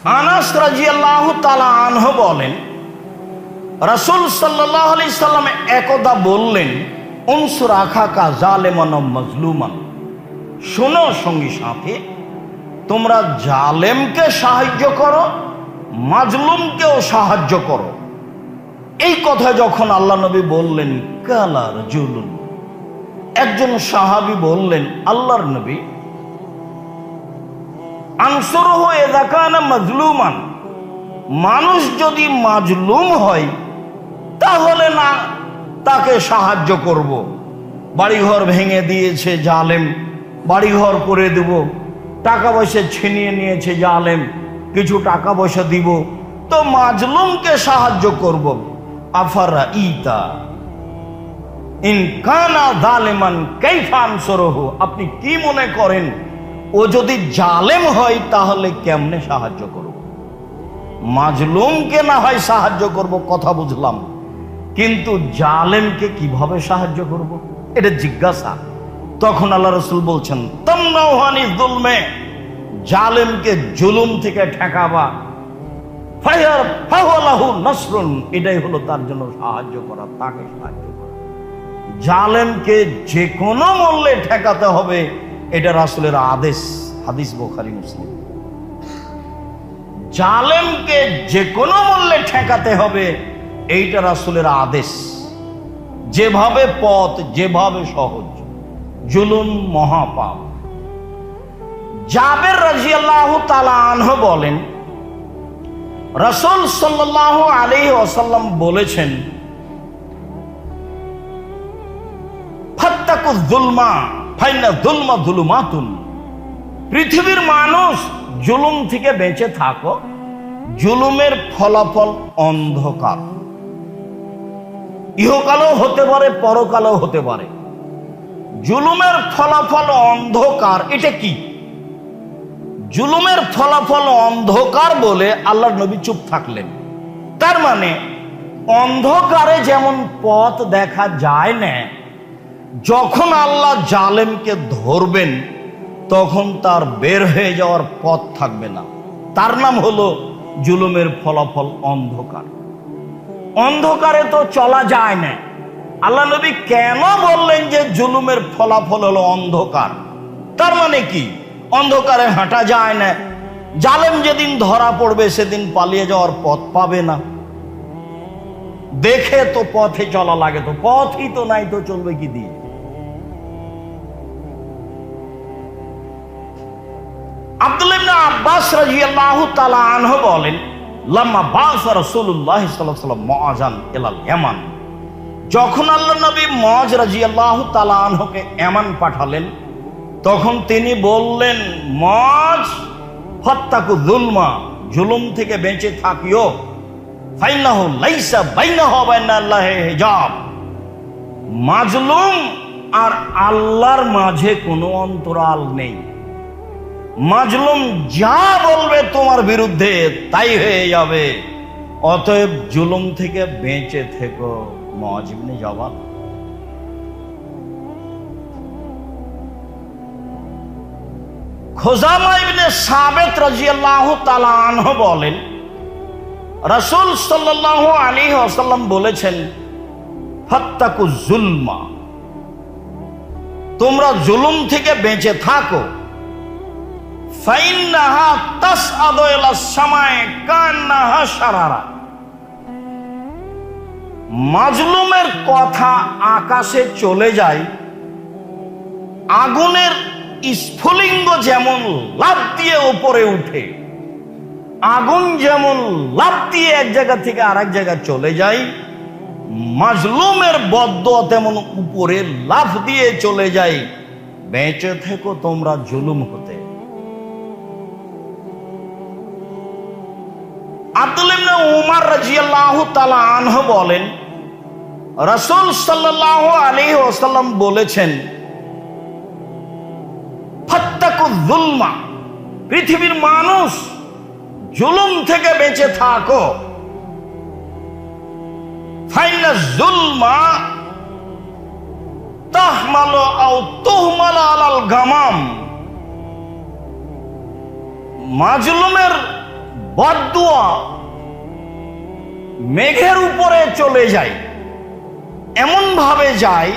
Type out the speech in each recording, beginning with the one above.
আনাস রাদিয়াল্লাহু তাআলা আনহু বলেন, রাসূল সাল্লাল্লাহু আলাইহি সাল্লাম একদা বললেন, উনসুর আখাকা জালেমান ওয়া মাজলুমান। শোনো সঙ্গী সাথী, তোমরা জালেমকে সাহায্য করো, মাজলুমকেও সাহায্য করো। এই কথা যখন আল্লাহ নবী বললেন, কালা রাজুলুন, একজন সাহাবী বললেন, আল্লাহর নবী, আনসুরহু ইযা কানা মাজলুমান, মানুষ যদি মাজলুম হয় তাহলে না তাকে সাহায্য করব। বাড়িঘর ভেঙে দিয়েছে জালেম, বাড়িঘর করে দেব। টাকা পয়সা ছিনিয়ে নিয়েছে জালেম, কিছু টাকা পয়সা দিব, তো মাজলুমকে সাহায্য করব। আফারা ইতা ইন কানা জালিমান কাইফা আনসুরহু, আপনি কি মনে করেন ও যদি জালেম হয় তাহলে কেমনে সাহায্য করব? মাজলুমকে না হয় সাহায্য করব, কথা বুঝলাম, কিন্তু জালেমকে কিভাবে সাহায্য করব, এটা জিজ্ঞাসা। তখন আল্লাহ রাসূল বলছেন, তামনাউহানি যুলমে, জালেমকে জুলুম থেকে ঠেকাবা, ফাহুয়ালাহু নাসরুন, এটাই হলো তার জন্য সাহায্য করা, তাকে সাহায্য করা। জালেমকে যে কোনো মূল্যে ঠেকাতে হবে, এটা রাসূলের আদেশ, হাদিস বুখারী মুসলিম। জালেমকে যে কোনো মূল্যে ঠেকাতে হবে, এইটা রাসূলের আদেশ। যেভাবে পথ, যেভাবে সহজ, জুলুম মহাপাপ। জাবের রাদিয়াল্লাহু তাআলা আনহু বলেন, রাসূল সাল্লাল্লাহু আলাইহি ওয়াসাল্লাম বলেছেন, ফাত্তাকু যুলমা ফাইন্না যুলমা যুলুমাতুন, পৃথিবীর মানুষ জুলুম থেকে বেঁচে থাকো, জুলুমের ফলাফল অন্ধকার। ইহকালেও হতে পারে, পরকালেও হতে পারে। জুলুমের ফলাফল অন্ধকার, এটা কি? জুলুমের ফলাফল অন্ধকার বলে আল্লাহর নবী চুপ থাকলেন। তার মানে অন্ধকারে যেমন পথ দেখা যায় না, যখন আল্লাহ জালেমকে ধরবেন তখন তার বের হয়ে যাওয়ার পথ থাকবে না। তার নাম হলো জুলুমের ফলাফল অন্ধকার। অন্ধকারে তো চলা যায় না। আল্লাহ নবী কেন বললেন যে জুলুমের ফলাফল হলো অন্ধকার? তার মানে কি? অন্ধকারে হাঁটা যায় না। জালেম যেদিন ধরা পড়বে সেদিন পালিয়ে যাওয়ার পথ পাবে না। দেখে তো পথে চলা লাগে, তো পথই তো নাই, তো চলবে কি দিয়ে? আব্দুল্লাহ ইবনে আব্বাস রাদিয়াল্লাহু তাআলা আনহু বলেন, লাম্মা বাসা রাসূলুল্লাহ সাল্লাল্লাহু আলাইহি ওয়াসাল্লাম মুআযান ইলাল ইয়ামান, যখন আল্লাহর নবী মুআয রাদিয়াল্লাহু তাআলা আনহুকে ইয়ামান পাঠালেন, তখন তিনি বললেন, মুআয, ফাত্তাকু যুলমা, জুলুম থেকে বেঁচে থাকিও, ফাইন্নাহু লাইসা বাইনাহু ওয়া বাইনাল্লাহি হিজাব, মাজলুম আর আল্লাহর মাঝে কোনো অন্তরাল নেই। মাজলুম যা বলবে তোমার বিরুদ্ধে তাই হয়ে যাবে। অতএব জুলুম থেকে বেঁচে থেকো। মুআয ইবনে জাবাল। খুজামা ইবনে সাবিত রাদিয়াল্লাহু তাআলা আনহু বলেন, রাসূল সাল্লাল্লাহু আলাইহি ওয়াসাল্লাম বলেছেন, ফাত্তাকু যুলমা, তোমরা জুলুম থেকে বেঁচে থাকো, ফাইন্নাহা তাসআদু ইলাস সামাই কান্নাহা শারারা, মাজলুমের কথা আকাশে চলে যায়, আগুনের স্ফুলিঙ্গ যেমন লাফ দিয়ে উপরে উঠে, আগুন যেমন লাফ দিয়ে এক জায়গা থেকে আরেক জায়গায় চলে যায়, মাজলুমের বদদোয়া তেমন উপরে লাফ দিয়ে চলে যায়। বেঁচে থেকো তোমরা জুলুম হতে। আব্দুল্লাহ ইবনে উমর রাদিয়াল্লাহু তাআলা আনহু বলেন, রাসূল সাল্লাল্লাহু আলাইহি ওয়াসাল্লাম বলেছেন, ফাত্তাকু যুলমা, পৃথিবীর মানুষ জুলুম থেকে বেঁচে থাকো, ফাইন্না যুলমা তাহমালু আও তুহমালু আলাল গামাম, মাজলুমের বদদুয়া মেঘের উপরে চলে যায়, এমন ভাবে যায়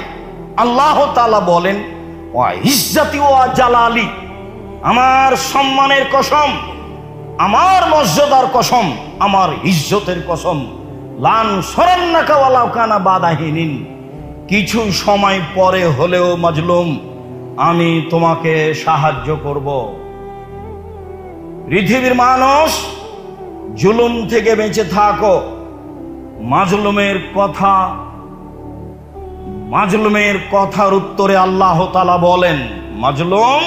আল্লাহ তাআলা বলেন ওয়া ইজ্জতি ওয়া জালালি, আমার সম্মানের কসম, আমার মর্যাদার কসম, আমার ইজ্জতের কসম, লান সরান্নাকা ওয়ালাউ কানা বাদাহিনিন, কিছু সময় পরে হলেও মাজলুম আমি তোমাকে সাহায্য করব। পৃথিবীর মানুষ, জুলুম থেকে বেঁচে থাকো। মাজলুমের কথার উত্তরে আল্লাহ তাআলা বলেন, মাজলুম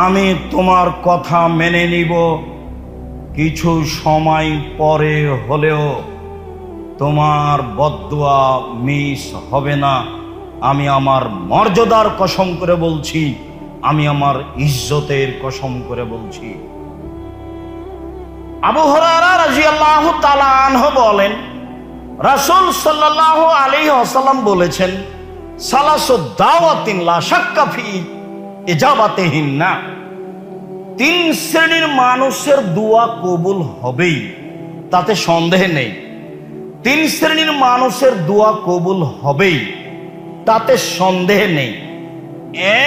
আমি তোমার কথা মেনে নিব, কিছু সময় পরে হলেও তোমার বদদুয়া মিস হবে না। আমি আমার মর্যাদার কসম করে বলছি, আমি আমার ইজ্জতের কসম করে বলছি। আবু হুরায়রা রাদিয়াল্লাহু তাআলা আনহু বলেন, রাসূল সাল্লাল্লাহু আলাইহি ওয়াসাল্লাম বলেছেন, সালাসু দাওয়াতিন লা শাক্কা ফি ইজাবাতিহিন্না, তিন শ্রেণীর মানুষের দোয়া কবুল হবেই, তাতে সন্দেহ নেই। তিন শ্রেণীর মানুষের দোয়া কবুল হবেই, তাতে সন্দেহ নেই।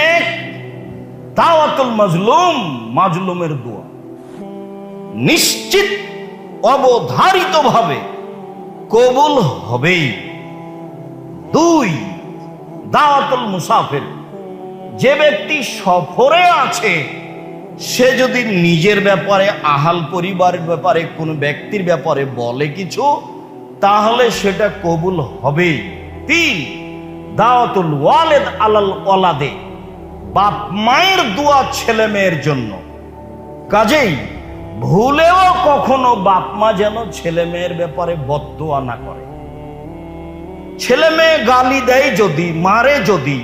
এক, দাওয়াতুল মাজলুম, মাজলুমের দোয়া নিশ্চিত অবধারিতভাবে কবুল হবেই। দুই, দাওয়াতুল মুসাফির, যে ব্যক্তি সফরে আছে সে যদি নিজের ব্যাপারে, আহাল পরিবারের ব্যাপারে, কোন ব্যক্তির ব্যাপারে বলে কিছু, তাহলে সেটা কবুল হবেই। তিন, দাওয়াতুল ওয়ালিদ আলাল ওয়ালাদে, বাপ মায়ের দোয়া ছেলে মেয়ের জন্য। কাজেই ভুলেও কখনো বাপ মা যেন ছেলে মেয়ের ব্যাপারে বদদোয়া না করে। ছেলে মেয়ে গালি দেয় যদি, মারে যদি,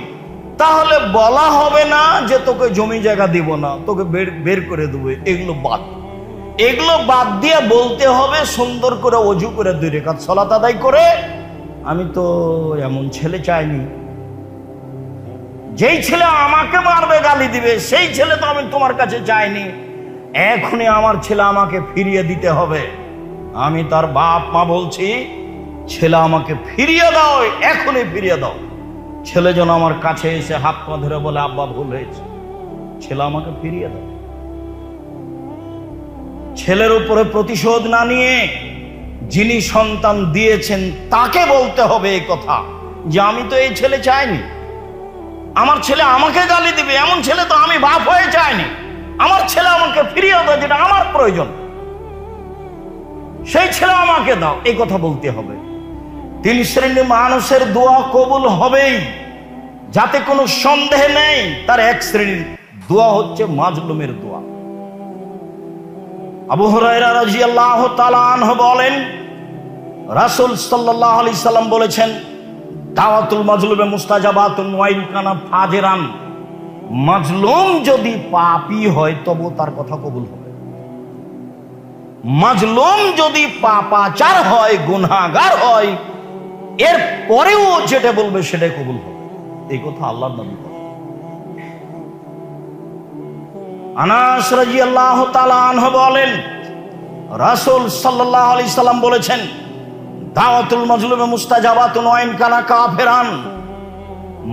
তাহলে বলা হবে না যে তোকে জমি জায়গা দিব না, তোকে বের করে দেবো। এগুলো বাদ দিয়ে বলতে হবে সুন্দর করে ওযু করে 2 রাকাত সালাত আদায় করে, আমি তো এমন ছেলে চাইনি। যেই ছেলে আমাকে মারবে, গালি দিবে, সেই ছেলে তো আমি তোমার কাছে চাইনি। এখনই আমার ছেলে আমাকে ফিরিয়ে দিতে হবে। আমি তার বাপ মা বলছি, ছেলে আমাকে ফিরিয়ে দাও, এখনই ফিরিয়ে দাও। ছেলে যেন আমার কাছে এসে হাত পা ধরে বলে, আব্বা ভুল হয়েছে, ছেলে আমাকে ফিরিয়ে দাও। ছেলের উপরে প্রতিশোধ না নিয়ে যিনি সন্তান দিয়েছেন তাকে বলতে হবে এই কথা, যে আমি তো এই ছেলে চাইনি, আমার ছেলে আমাকে গালি দিবে, এমন ছেলে তো আমি বাপ হয়ে চাইনি। আমার ছেলে আমাকে ফিরিয়ে দাও, যেটা আমার প্রয়োজন, সেই ছেলে আমাকে দাও, এই কথা বলতে হবে। 3 শ্রেণীর মানুষের দোয়া কবুল হবেই, যাতে কোনো সন্দেহ নেই। তার 1 শ্রেণীর দোয়া হচ্ছে মাজলুমের দোয়া। আবু হুরায়রা রাদিয়াল্লাহু তাআলা আনহু বলেন, রাসূল সাল্লাল্লাহু আলাইহি সাল্লাম বলেছেন, দাওয়াতুল মাজলুমে মুস্তাজাবাতুন ওয়া ইন কানা ফাজিরান, মাজলুম যদি পাপী হয় তবু তার কথা কবুল হবে। মাজলুম যদি পাপাচার হয়, গুনাহগার হয়, এর পরেও যেটা বলবে সেটাই কবুল হবে। এই কথা আল্লাহর নবী বলেন। আনাস রাদিয়াল্লাহু তাআলা আনহু বলেন, রাসূল সাল্লাল্লাহু আলাইহি সাল্লাম বলেছেন, দাওয়াতুল মাজলুমে মুস্তাজাবাতুন ওয়া ইন কানা কাফিরান,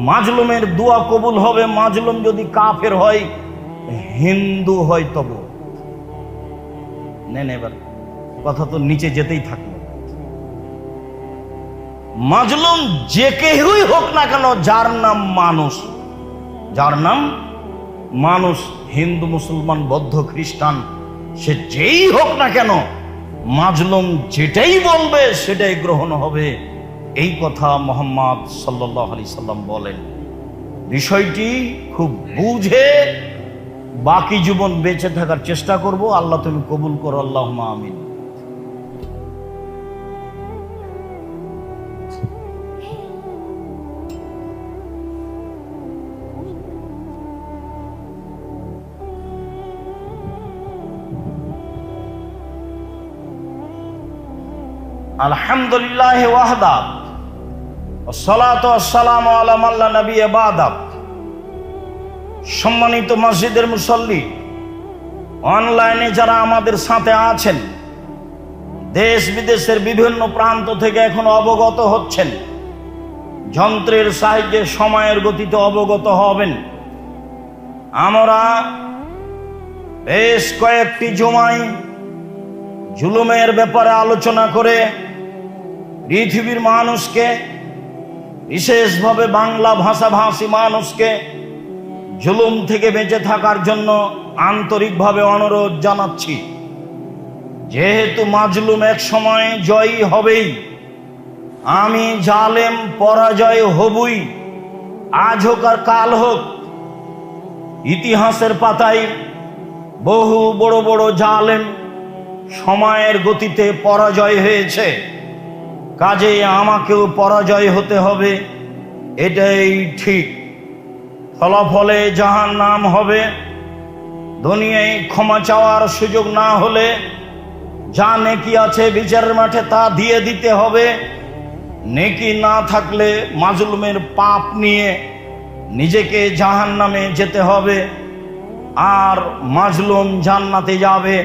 মাজলুমের দোয়া কবুল হবে, মাজলুম যদি কাফের হয়, হিন্দু হয় তবু। নেন এবার কথা তো নিচে যেতেই থাকলো। মাজলুম যে কেউই হোক না কেন, যার নাম মানুষ, হিন্দু, মুসলমান, বৌদ্ধ, খ্রিস্টান, সে যেই হোক না কেন, মাজলুম যেটাই বলবে সেটাই গ্রহণ হবে। এই কথা মুহাম্মদ সাল্লাল্লাহু আলাইহি সাল্লাম বলেন। বিষয়টি খুব বুঝে বাকি জীবন বেঁচে থাকার চেষ্টা করব। আল্লাহ তুমি কবুল করো, আল্লাহুম্মা আমিন। আলহামদুলিল্লাহ ওয়াহদা, ওয়াসসালাতু ওয়াসসালামু আলা মান লা নাবিয়্যা বা'দা। সম্মানিত মসজিদের মুসল্লি, অনলাইনে যারা আমাদের সাথে আছেন, দেশ বিদেশের বিভিন্ন প্রান্ত থেকে এখন অবগত হচ্ছেন, যন্ত্রের সাহায্যে সময়ের গতিতে অবগত হবেন। আমরা বেশ কয়েকটি জুমায় জুলুমের ব্যাপারে আলোচনা করে পৃথিবীর মানুষকে, বিশেষভাবে বাংলা ভাষাভাষী মানুষকে জুলুম থেকে বেঁচে থাকার জন্য আন্তরিকভাবে অনুরোধ জানাচ্ছি। যেহেতু মাজলুম এক সময় জয়ী হবেই, আমি জালেম পরাজয় হবই, আজ হোক আর কাল হোক। ইতিহাসের পাতায় বহু বড় বড় জালেম সময়ের গতিতে পরাজয় হয়েছে, কাজেই আমাকেও পরাজয় হতে হবে, এটাই ঠিক। ফলাফলে জাহান্নাম হবে। দুনিয়ায় ক্ষমা চাওয়ার সুযোগ না হলে যা নেকি আছে বিচারের মাঠে তা দিয়ে দিতে হবে। নেকি না থাকলে মাজলুমের পাপ নিয়ে নিজেকে জাহান্নামে যেতে হবে, আর মাজলুম জান্নাতে যাবে।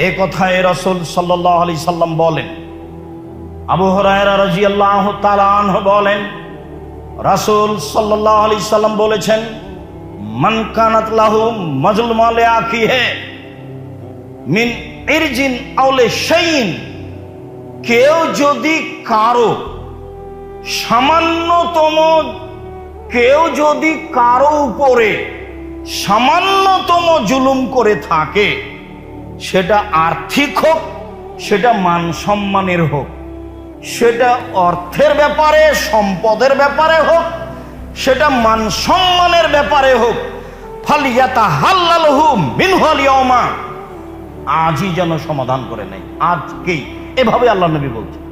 এ কথায় রাসূল সাল্লাল্লাহু আলাইহি সাল্লাম বলেন। আবু হুরায়রা রাদিয়াল্লাহু তাআলা আনহু বলেন, রাসূল সাল্লাল্লাহু আলাইহি সাল্লাম বলেছেন, মান কানাত লাহু মাজলুম আলা আখিহি মিন ইরজিন আওলে শাইইন, কেউ যদি কারো উপরে সামান্যতম জুলুম করে থাকে, সেটা আর্থিক হোক, সেটা মান সম্মানের হোক, সেটা অর্থের ব্যাপারে সম্পদের ব্যাপারে হোক, সেটা মান সম্মানের ব্যাপারে হোক, ফালিয়াতাহাল্লালহু মিনহুল ইয়াওমা, আজই যেন সমাধান করে নেয়। আজকেই, এভাবে আল্লাহ নবী বলছেন,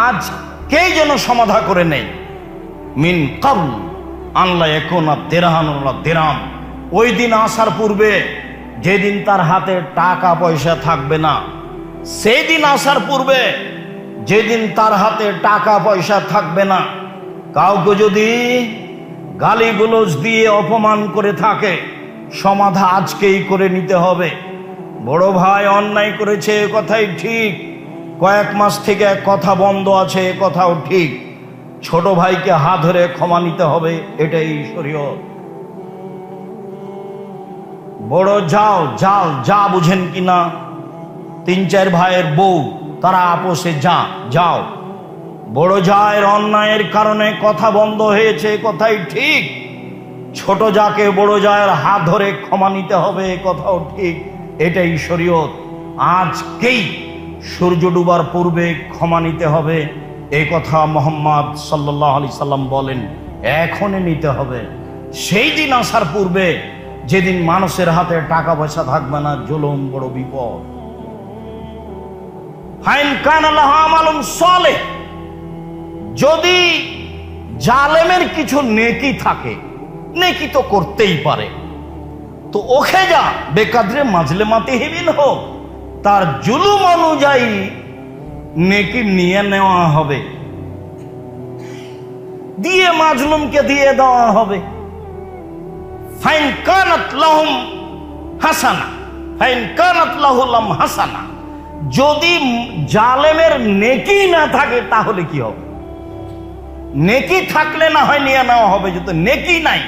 আজকেই যেন সমাধান করে নেয়। মিন কাবল আন লা ইয়াকুনা দিরহামুন ওয়ালা দিরহাম, ওই দিন আসার পূর্বে যেদিন তার হাতে টাকা পয়সা থাকবে না, সেই দিন আসার পূর্বে যেদিন তার হাতে টাকা পয়সা থাকবে না, কাউকে যদি গালিগুলোজ দিয়ে অপমান করে থাকে, সমাধা আজকেই করে নিতে হবে। বড় ভাই অন্যায় করেছে, এ কথাই ঠিক, কয়েক মাস থেকে কথা বন্ধ আছে, এ কথাও ঠিক। ছোট ভাইকে হাত ধরে ক্ষমা নিতে হবে, এটাই শরীয়ত। বড় যা বুঝেন কিনা, 3-4 ভাইয়ের বউ, তারা আপোষে যাও। বড় জায়ের অন্যায়ের কারণে কথা বন্ধ হয়েছে, কথাই ঠিক। ছোট যাকে বড় জায়ের হাত ধরে ক্ষমা নিতে হবে, কথাও ঠিক, এটাই শরীয়ত। আজকেই সূর্য ডুবার পূর্বে ক্ষমা নিতে হবে, এই কথা মুহাম্মদ সাল্লাল্লাহু আলাইহি সাল্লাম বলেন। এখনই নিতে হবে, সেই দিন আসার পূর্বে যেদিন মানুষের হাতে টাকা পয়সা থাকবে না, জুলুম বড় বিপদ। ফাইন কানা লাহু আমালুন সালেহ, যদি জালেমের কিছু নেকি থাকে, নেকি তো করতেই পারে, তো ওখে যা বেকাদরে মাজলেমাতিহি মিনহু, তার জুলুম অনুযায়ী নেকি নিয়ে নেওয়া হবে, দিয়ে মাজলুমকে দিয়ে দেওয়া হবে। ফাইন কানাত লাহুম হাসানা, ফাইন কানাত লাহুম হাসানা, যদি জালেমের নেকি না থাকে তাহলে কি হবে? নেকি থাকলে না হয় নিয়ে নেওয়া হবে, যদি নেকি নাই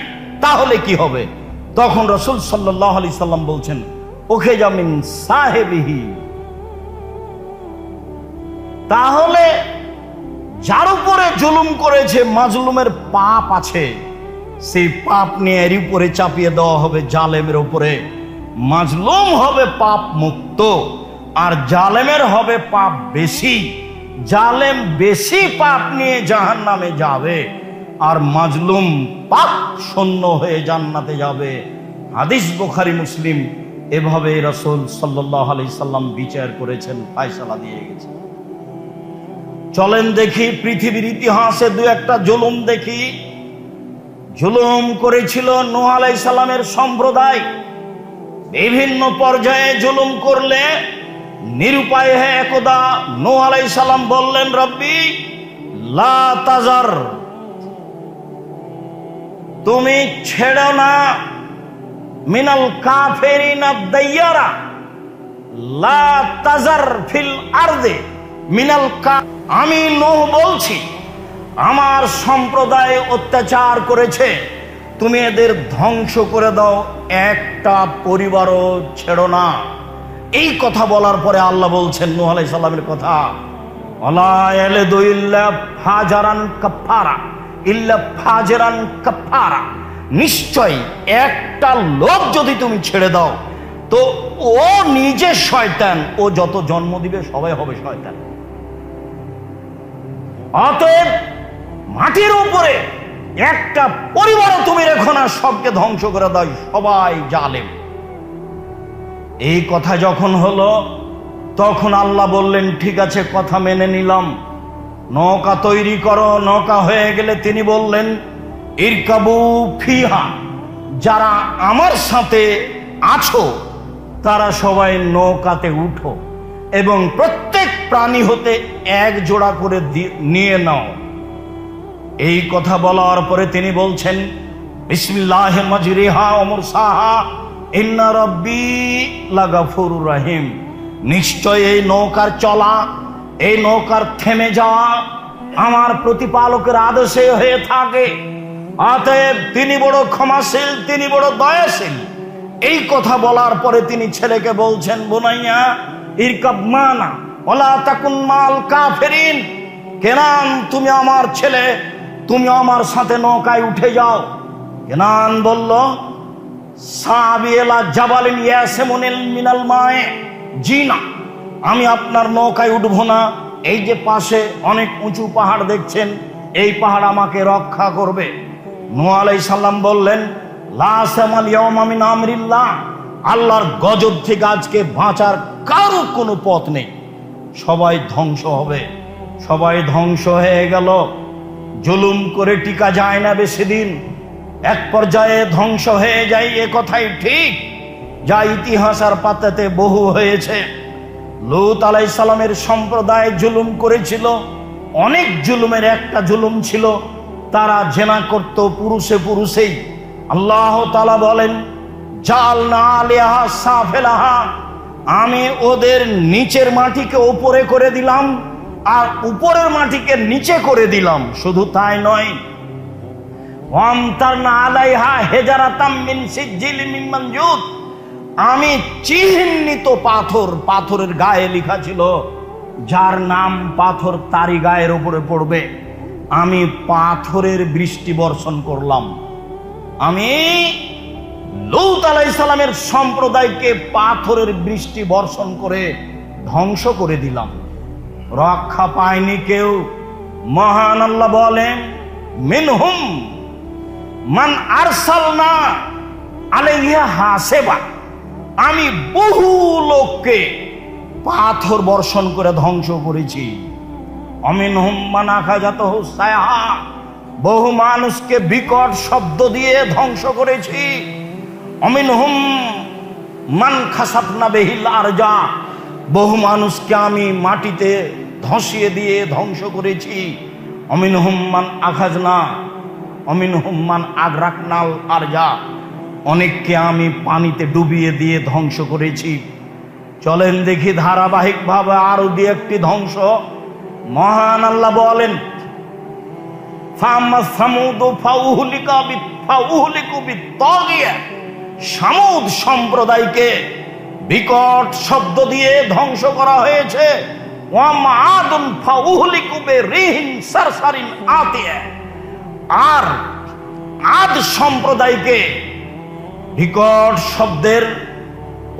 তাহলে কি হবে? তখন রাসূল সাল্লাল্লাহু আলাইহি সাল্লাম বলছেন, ওকে জামিন সাহেবিহি, তাহলে যার উপরে জুলুম করেছে, মাজলুমের পাপ আছে, সেই পাপ নিয়ে এর উপরে চাপিয়ে দেওয়া হবে জালেমের উপরে। মাজলুম হবে পাপ মুক্ত, আর জালেমের হবে পাপ বেশি। জালেম বেশি পাপ নিয়ে জাহান্নামে যাবে, আর মাজলুম পাপ শূন্য হয়ে জান্নাতে যাবে। হাদিস বুখারী মুসলিম, এভাবে রাসূল সাল্লাল্লাহু আলাইহি সাল্লাম বিচার করেছেন, ফয়সালা দিয়ে গেছেন। চলেন দেখি পৃথিবীর ইতিহাসে 2-1টা জুলুম দেখি। জুলুম করেছিল নূহ আলাইহিস সালামের সম্প্রদায়। বিভিন্ন পর্যায়ে জুলুম করলে নিরুপায় হয়ে একদা নূহ আলাইহিস সালাম বললেন, রব্বি লা তাজার, তুমি ছেড়ো না মিনাল কাফিরিনা দাইয়ারা লা তাজার ফিল আরদে মিনাল কা। আমি নূহ বলছি, আমার সম্প্রদায় অত্যাচার করেছে, তুমি এদের ধ্বংস করে দাও, একটা পরিবারও ছেড়ো না। এই কথা বলার পরে আল্লাহ বলছেন নূহ আলাইহিস সালামের কথা, ওয়ালা ইয়ালিদু ইল্লা ফাজারান কাফারা ইল্লা ফাজরান কাফারা। নিশ্চয় একটা লোক যদি তুমি ছেড়ে দাও তো ও নিজে শয়তান, ও যত জন্ম দিবে সবাই হবে শয়তান। অতএব মাটির উপরে একটা পরিবারও তুমি রেখো না, সবকে ধ্বংস করে দাও, সবাই জালেম। এই কথা যখন হলো তখন আল্লাহ বললেন, ঠিক আছে, কথা মেনে নিলাম, নৌকা তৈরি করো। নৌকা হয়ে গেলে তিনি বললেন, ইরকাবু ফিহা, যারা আমার সাথে আছো তারা সবাই নৌকাতে উঠো এবং প্রত্যেক প্রাণী হতে এক জোড়া করে নিয়ে নাও। এই কথা বলার পরে তিনি বলছেন, বিসমিল্লাহি মাজরিহা ওয়া মুরসাহা ইন্না রাব্বি লাগাফুরুর রহিম। নিশ্চয় এই নৌকার চলা, এই নৌকার থেমে যাওয়া আমার প্রতিপালকের আদেশে হয়ে থাকে। অতএব তিনি বড় ক্ষমাশীল, তিনি বড় দয়াশীল। এই কথা বলার পরে তিনি ছেলেকে বলছেন, বুনাইয়া ইরকাব মানা ওয়ালা তাকুন মাল কাফিরিন। কেনান, তুমি আমার ছেলে, তুমি আমার সাথে নৌকায় উঠে যাও। কেনান বলল, সাবিয়েলা জাবালিন ইয়াসিমুনিল মিনাল মায়ে, জি না, আমি আপনার নৌকায় উঠবো না। এই যে পাশে অনেক উঁচু পাহাড় দেখছেন, এই পাহাড় আমাকে রক্ষা করবে। নূহ আলাইহিস সালাম বললেন, লা সামাল ইয়াউমা মিন আমরিল্লাহ, আল্লাহর গজব থেকে আজকে বাঁচার কারো কোনো পথ নেই, সবাই ধ্বংস হবে। সবাই ধ্বংস হয়ে গেল। জুলুম করে টিকা যায় না বেশি দিন, এক পর্যায়ে ধ্বংস হয়ে যায়, এ কথাই ঠিক, যা ইতিহাস আর পাতাতে বহু হয়েছে। লূত আলাইহিস সালামের সম্প্রদায় জুলুম করেছিল। অনেক জুলুমের একটা জুলুম ছিল, তারা জেনা করত পুরুষে পুরুষেই। আল্লাহ তাআলা বলেন, জালনা আলিহা সাফেলাহা, আমি ওদের নিচের মাটিকে উপরে করে দিলাম আর উপরের মাটিকে নিচে করে দিলাম। শুধু তাই নয়, ওয়ামতারনা আলাইহা হেজারাতাম মিন সিজিলিন মিন মানজুদ, আমি চিহ্নিত পাথর, পাথরের গায়ে লেখা ছিল যার নাম পাথর তারই গায়ের উপরে পড়বে, আমি পাথরের বৃষ্টি বর্ষণ করলাম। আমি লূত আলাইহিস সালামের সম্প্রদায়কে পাথরের বৃষ্টি বর্ষণ করে ধ্বংস করে দিলাম। রক্ষা পায়নি কেউ। মহান আল্লাহ বলেন, মিনহুম মান আরসালনা আলাইহা হাসেবা, আমি বহু লোককে পাথর বর্ষণ করে ধ্বংস করেছি। অমিনহুম মান আখাযাতহু সায়হা, বহু মানুষকে বিকট শব্দ দিয়ে ধ্বংস করেছি। অমিনহুম মান খাসাফনা বিহিল আরজা, বহু মানুষকে আমি মাটিতে ধসিয়ে দিয়ে ধ্বংস করেছি। অমিনহুম মান আখাজনা অমিনহুম মান আগরাকনাল আরজা, অনেককে আমি পানিতে ডুবিয়ে দিয়ে ধ্বংস করেছি। চলেন দেখি ধারাবাহিকভাবে আরো দিয়ে একটি ধ্বংস। মহান আল্লাহ বলেন, সামুদ সম্প্রদায়কে বিকট শব্দ দিয়ে ধ্বংস করা হয়েছে। আর আদ সম্প্রদায়কে বিকট শব্দের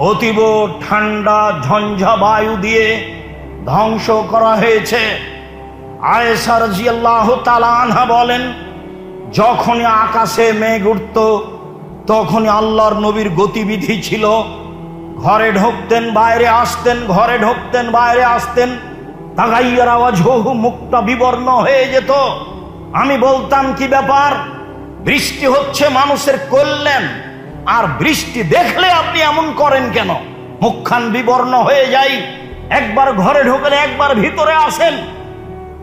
অতীব ঠান্ডা ঝঞ্ঝা বায়ু দিয়ে ধ্বংস করা হয়েছে। আয়েশা রাদিয়াল্লাহু তাআলা আনহা বলেন, যখনই আকাশে মেঘ উঠত তখনই আল্লাহর নবীর গতিবিধি ছিল, ঘরে ঢুকতেন বাইরে আসতেন, ঘরে ঢুকতেন বাইরে আসতেন। তাগাইয়ারা ওয়াজহুহু, মুখটা বিবর্ণ হয়ে যেত। আমি বলতাম, কি ব্যাপার? বৃষ্টি হচ্ছে মানুষের কল্যাণ, আর বৃষ্টি দেখলে আপনি এমন করেন কেন? মুখখান বিবর্ণ হয়ে যায়, একবার ঘরে ঢোকেন একবার ভিতরে আসেন।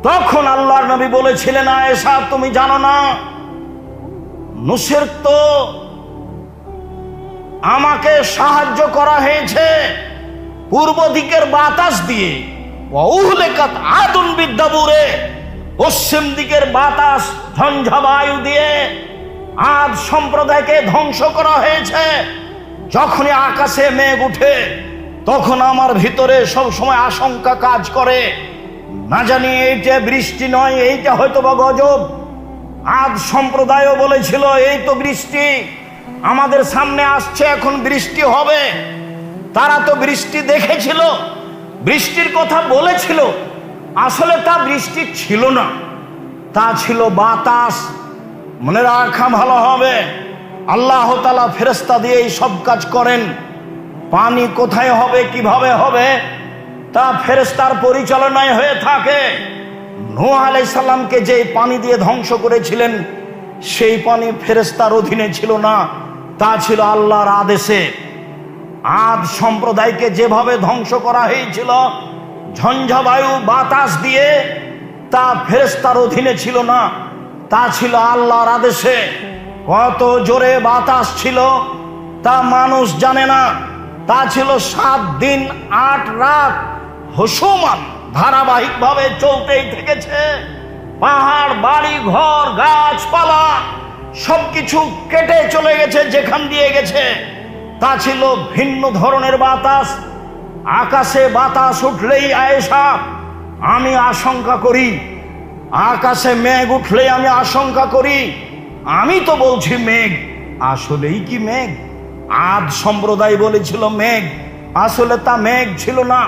তখন আল্লাহর নবী বলেছিলেন, আয়েশা তুমি জানো না, নুসের তো আমাকে সাহায্য করা হয়েছে পূর্ব দিকের বাতাস দিয়ে, ওয়াউহলিকাত আদুন বিদ্দাবুরে, পশ্চিম দিকের বাতাস ঝঞ্ঝাবায়ু দিয়ে আদ সম্প্রদায়কে ধ্বংস করা হয়েছে। যখনই আকাশে মেঘ উঠে তখন আমার ভিতরে সব সময় আশঙ্কা কাজ করে, না জানি এইটা বৃষ্টি নয়, এইটা হয়তো বা গজব। আদ সম্প্রদায়ও বলেছিল এই তো বৃষ্টি আমাদের সামনে আসছে, এখন বৃষ্টি হবে। তারা তো বৃষ্টি দেখেছিল, বৃষ্টির কথা বলেছিল, আসলে তা বৃষ্টি ছিল না, তা ছিল বাতাস। মনে রাখা ভালো হবে, আল্লাহ তাআলা ফেরেশতা দিয়ে এই সব কাজ করেন। পানি কোথায় হবে, কিভাবে হবে, তা ফেরেশতার পরিচালনায় হয়ে থাকে। নূহ আলাইহিস সালামকে যে পানি দিয়ে ধ্বংস করেছিলেন, সেই পানি ফেরেশতার অধীনে ছিল না, তা ছিল আল্লাহর আদেশে। আদ সম্প্রদায়কে যেভাবে ধ্বংস করা হয়েছিল ঝঞ্ঝাবায়ু বাতাস দিয়ে, তা ফেরেশতার অধীনে ছিল না, তা ছিল আল্লাহর আদেশে। কত জোরে বাতাস ছিল তা মানুষ জানে না। তা ছিল 7 দিন 8 রাত হসুমান ধারাবাহিকভাবে চলতেই থেকেছে। পাহাড়, বাড়ি ঘর, গাছপালা সবকিছু কেটে চলে গেছে যেখান দিয়ে গেছে। তা ছিল ভিন্ন ধরনের বাতাস। আকাশে বাতাস উঠলেই আয়েশা আমি আশঙ্কা করি, আকাশে মেঘ উঠলেই আমি আশঙ্কা করি, আমি তো বলছি মেঘ, আসলেই কি মেঘ? আদ সম্প্রদায় বলেছিল মেঘ, আসলে তা মেঘ ছিল না।